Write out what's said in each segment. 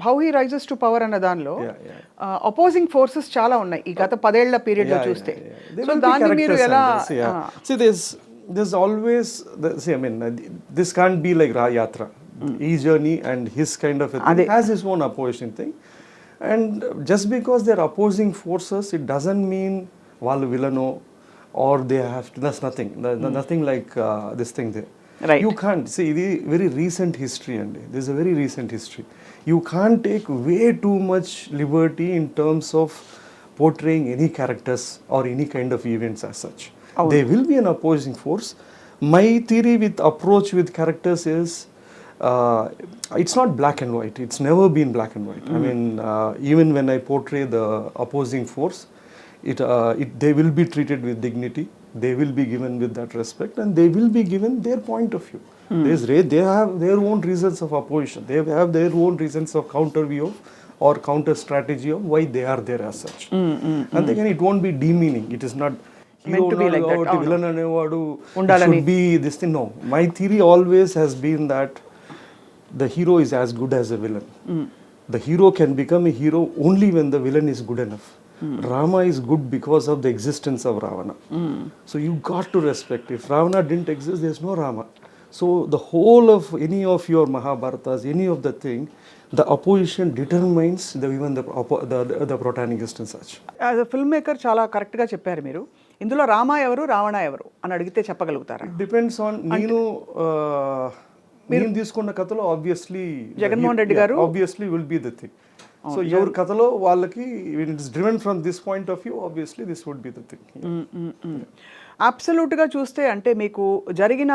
How he rises to power అన్న దానిలో opposing forces చాలా ఉన్నాయి ఈ గత 10 ఏళ్ల పీరియడ్ లో చూస్తే. సో దాన్ని మీరు ఎలా there's always see, I mean, this can't be like Yatra. His journey and his kind of a thing has his own opposition thing, and just because they're opposing forces, it doesn't mean వాళ్ళు villain or they have to, that's nothing. Nothing like this thing there. Right. You can't see the very recent history, and this is a very recent history. You can't take way too much liberty in terms of portraying any characters or any kind of events as such. They will be an opposing force. My theory with approach with characters is it's not black and white. It's never been black and white. I mean, even when I portray the opposing force, they will be treated with dignity. They will be given with that respect, and they will be given their point of view. They have their own reasons of opposition. They have their own reasons of counter view or counter strategy of why they are there as such. And again, it won't be demeaning. It is not meant to be like that. Villain anevadu should be this thing. No, my theory always has been that the hero is as good as a villain. The hero can become a hero only when the villain is good enough. Rama is good because of the existence of Ravana. So you got to respect. If Ravana didn't exist, there's no Rama. So the whole of any of your Mahabharatas, any of the thing, the opposition determines even the protagonist and such. As a filmmaker చాలా correct గా చెప్పారు మీరు. ఇందులో రామ ఎవరు రావణ ఎవరు అని అడిగితే చెప్పగలుగుతారా? డిపెండ్స్ ఆన్ నేను తీసుకున్న కథలో obviously Jaganmohan Reddy garu obviously will be the thing. So ఎవరి కథలో వాళ్ళకి it's driven from this point of view, obviously this would be the thing. Absolute గా చూస్తే అంటే మీకు జరిగిన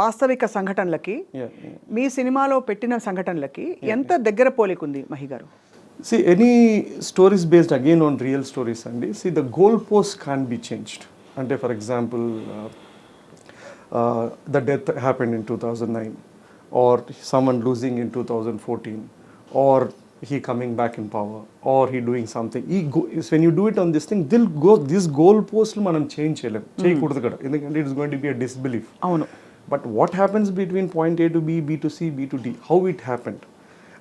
వాస్తవిక సంఘటనలకి మీ సినిమాలో పెట్టిన సంఘటనలకి ఎంత దగ్గర పోలికుంది మహి గారు? See, any stories based again on real stories, and see the goalposts can't be changed. And for example, the death happened in 2009, or someone losing in 2014, or he coming back in power, or he doing something. When you do it on this thing, they'll go this goalpost manam change cheyalem cheyakudadu kada, endukante it is going to be a disbelief. Avunu. But what happens between point A to B, B to C, B to D, how it happened,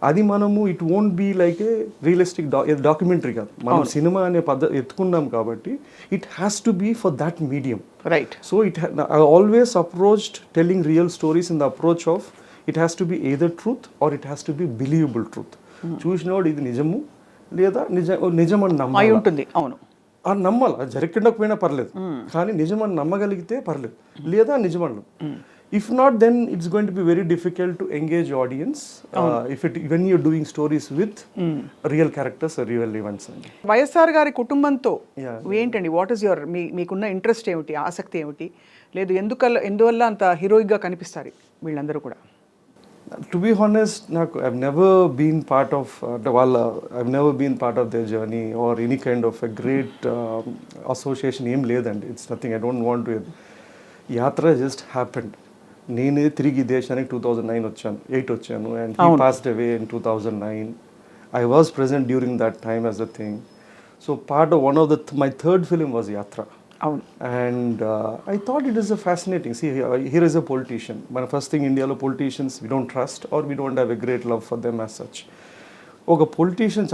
అది మనము it won't be like a realistic documentary కాదు, మనం cinema అనే ఎత్తుకున్నాం కాబట్టి it has to be for that medium. Right. So I always approached telling real stories in the approach of it has to be either truth or it has to be believable truth. చూసినోడు ఇది నిజము లేదా నిజం అని నమ్మాలి ఉంటుంది. అవును, ఆ నమ్మాలి. అది జరగకపోయినా పర్లేదు, కానీ నిజం అని నమ్మగలిగితే పర్లేదు, లేదా నిజమన్నా. If not, then it's going to be very difficult to engage audience when you're doing stories with real characters or real events. YSR గారి కుటుంబంతో ఏంటండి, వాట్ ఈస్ యువర్ మీకున్న ఇంట్రెస్ట్ ఏమిటి, ఆసక్తి ఏమిటి, లేదు ఎందువల్ల అంత హీరోయిక్ గా కనిపిస్తారు వీళ్ళందరూ కూడా? To be honest, I've never been part of I've never been part of their journey or any kind of a great association. Em ledandi, it's nothing. I don't want to. Yatra just happened. నేనే తిరిగి దేశానికి 2008 వచ్చాను, and he passed away in 2009. I was present during that time as a thing. So part of one of my third film was Yatra. And I thought it is a fascinating. See here is a politician. మన first thing, ఇండియాలో politicians we don't trust or we don't have a great love for them as such. ఒక politician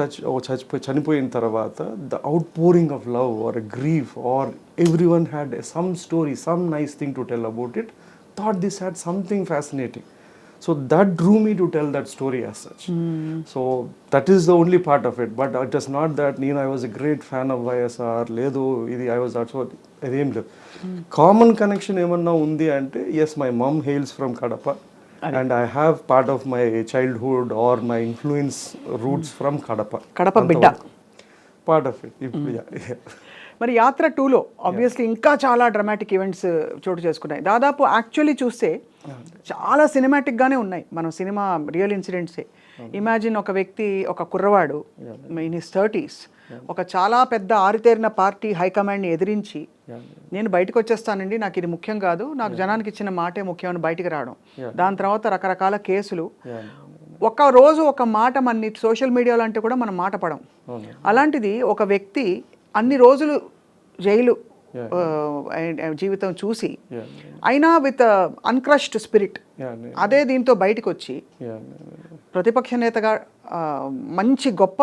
చనిపోయిన తర్వాత the outpouring of love are a grief or every one had some story, some nice thing to tell about it. Thought this had something fascinating, so that drew me to tell that story as such. So that is the only part of it, but it is not that I was a great fan of YSR ledo idi I was also adem le common connection emanna undi ante yes, my mom hails from Kadapa and I have part of my childhood or my influence roots from Kadapa bidda part of it. Yeah. మరి యాత్ర 2లో obviously ఇంకా చాలా dramatic events చోటు చేసుకున్నాయి. దాదాపు actually చూస్తే చాలా సినిమాటిక్గానే ఉన్నాయి. మనం సినిమా రియల్ ఇన్సిడెంట్సే. ఇమాజిన్ ఒక వ్యక్తి, ఒక కుర్రవాడు ఇన్ హిస్ 30s, ఒక చాలా పెద్ద ఆరితేరిన పార్టీ హైకమాండ్ని ఎదిరించి నేను బయటకు వచ్చేస్తానండి, నాకు ఇది ముఖ్యం కాదు, నాకు జనానికి ఇచ్చిన మాటే ముఖ్యమని బయటికి రావడం. దాని తర్వాత రకరకాల కేసులు. ఒక రోజు ఒక మాట మన సోషల్ మీడియాలో అంటే కూడా మనం మాట పడం. అలాంటిది ఒక వ్యక్తి అన్ని రోజులు జైలు జీవితం చూసి అయినా విత్ అన్క్రష్డ్ స్పిరిట్ అదే దీంతో బయటకు వచ్చి ప్రతిపక్ష నేతగా మంచి గొప్ప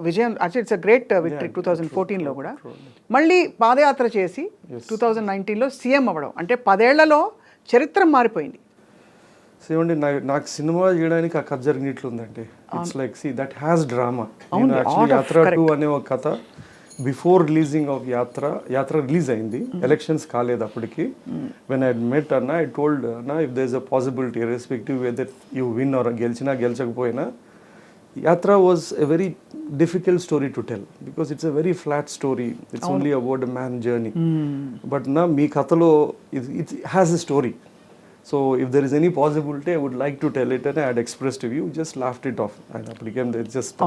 విజయం, actually it's a great victory 2014లో కూడా. మళ్ళీ పాదయాత్ర చేసి 2019లో సీఎం అవ్వడం అంటే 10 ఏళ్లలో చరిత్ర మారిపోయింది. సేవండి నాకు సినిమా చేయడానికి ఆ కథ జరిగినట్లుందండి. It's like see that has drama. నేను యాక్చువల్లీ యాత్ర 2 అనే ఒక కథ before releasing of Yatra release అయింది, ఎలక్షన్స్ కాలేదు అప్పటికి. వెన్ ఐ మెట్ అన్న, ఐ టోల్డ్ అన్న, if there is a possibility respective whether you win or గెలిచినా గెలిచకపోయినా, Yatra was a very difficult story to tell because it's a very flat story. It's only about a man journey. But నా మీ కథలో it has a story. So if there is any possibility, I would like to tell it, and I had expressed to you, just laughed it off. And I became just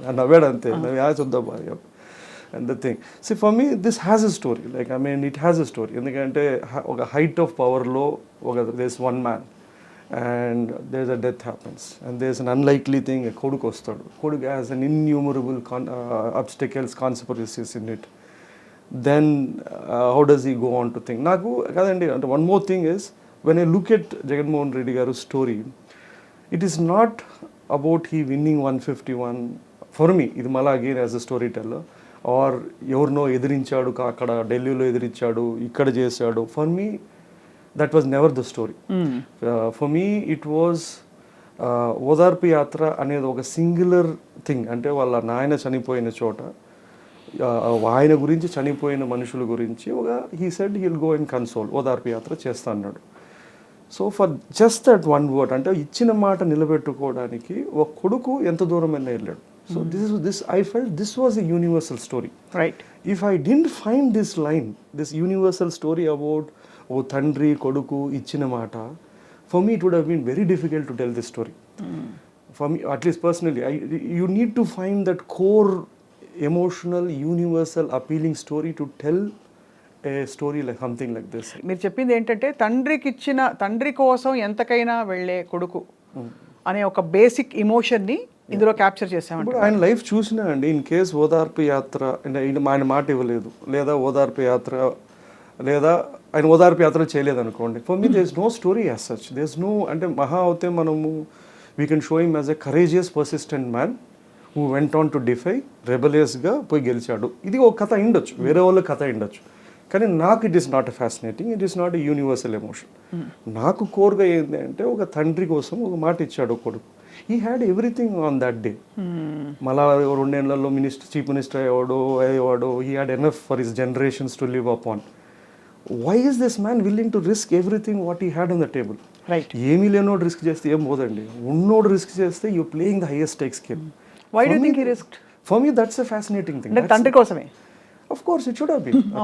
and aware ante. And the thing, see, for me this has a story. Like, I mean, it has a story. Endukante oka height of power lo there's one man and there's a death happens, and there's an unlikely thing, a koduku ostadu. Koduku has an innumerable obstacles, consequences in it. Then how does he go on to think? Naku kadandi, one more thing is, when I look at Jagannath Reddy Garu's story, it is not about he winning 151. For me, ఇది మళ్ళీ again as a story teller, or ఎవరినో ఎదిరించాడు, అక్కడ ఢిల్లీలో ఎదిరించాడు, ఇక్కడ చేశాడు. For me that was never the story. For me it was Odarpu Yatra అనేది ఒక సింగులర్ థింగ్. అంటే వాళ్ళ నాయన చనిపోయిన చోట ఆయన గురించి, చనిపోయిన మనుషుల గురించి ఒక he said he'll go and console, Odarpu Yatra చేస్తా అన్నాడు. So for just that one word, అంటే ఇచ్చిన మాట నిలబెట్టుకోవడానికి ఒక కొడుకు ఎంత దూరమైనా వెళ్ళాడు. So this I felt this was a universal story. Right. If I didn't find this line, this universal story about ఓ తండ్రి కొడుకు ఇచ్చిన మాట, for me it would have been very difficult to tell this story. For me at least personally, you need to find that core emotional universal appealing story to tell a story like something like this. మీరు చెప్పింది ఏంటంటే తండ్రి కోసం ఎంతకైనా వెళ్ళే కొడుకు అనే ఒక బేసిక్ ఇమోషన్ని ఇందులో క్యాప్చర్ చేసామంటే. ఇప్పుడు ఆయన లైఫ్ చూసినా అండి, ఇన్ కేస్ ఓదార్పు యాత్ర ఆయన మాట ఇవ్వలేదు, లేదా ఓదార్పు యాత్ర, లేదా ఆయన ఓదార్పు యాత్ర చేయలేదు అనుకోండి, for me there is no story as such. There is no, అంటే మహా అవుతే మనము we can show him as a courageous persistent man who went on to defy, రెబలియస్గా పోయి గెలిచాడు. ఇది ఒక కథ ఉండొచ్చు, వేరే వాళ్ళ కథ ఉండొచ్చు. కానీ నాకు it is not a fascinating, it is not a universal emotion. నాకు కోర్గా ఏంటి అంటే, ఒక తండ్రి కోసం ఒక మాట ఇచ్చాడు కొడుకు. He had everything on that day. మళ్ళా 2 ఏళ్లలో చీఫ్ మినిస్టర్ అయ్యేవాడు. He had enough for his generations to live up on. Why is this man willing to risk everything what he had on the table? Right. ఏమీ లేనోడు risk చేస్తే ఏం పోదండి, ఉన్నోడు risk చేస్తే you playing the highest stakes game. Why do you think he risked? For me that's a fascinating thing. తండ్రి కోసమే. Of course, it should have been.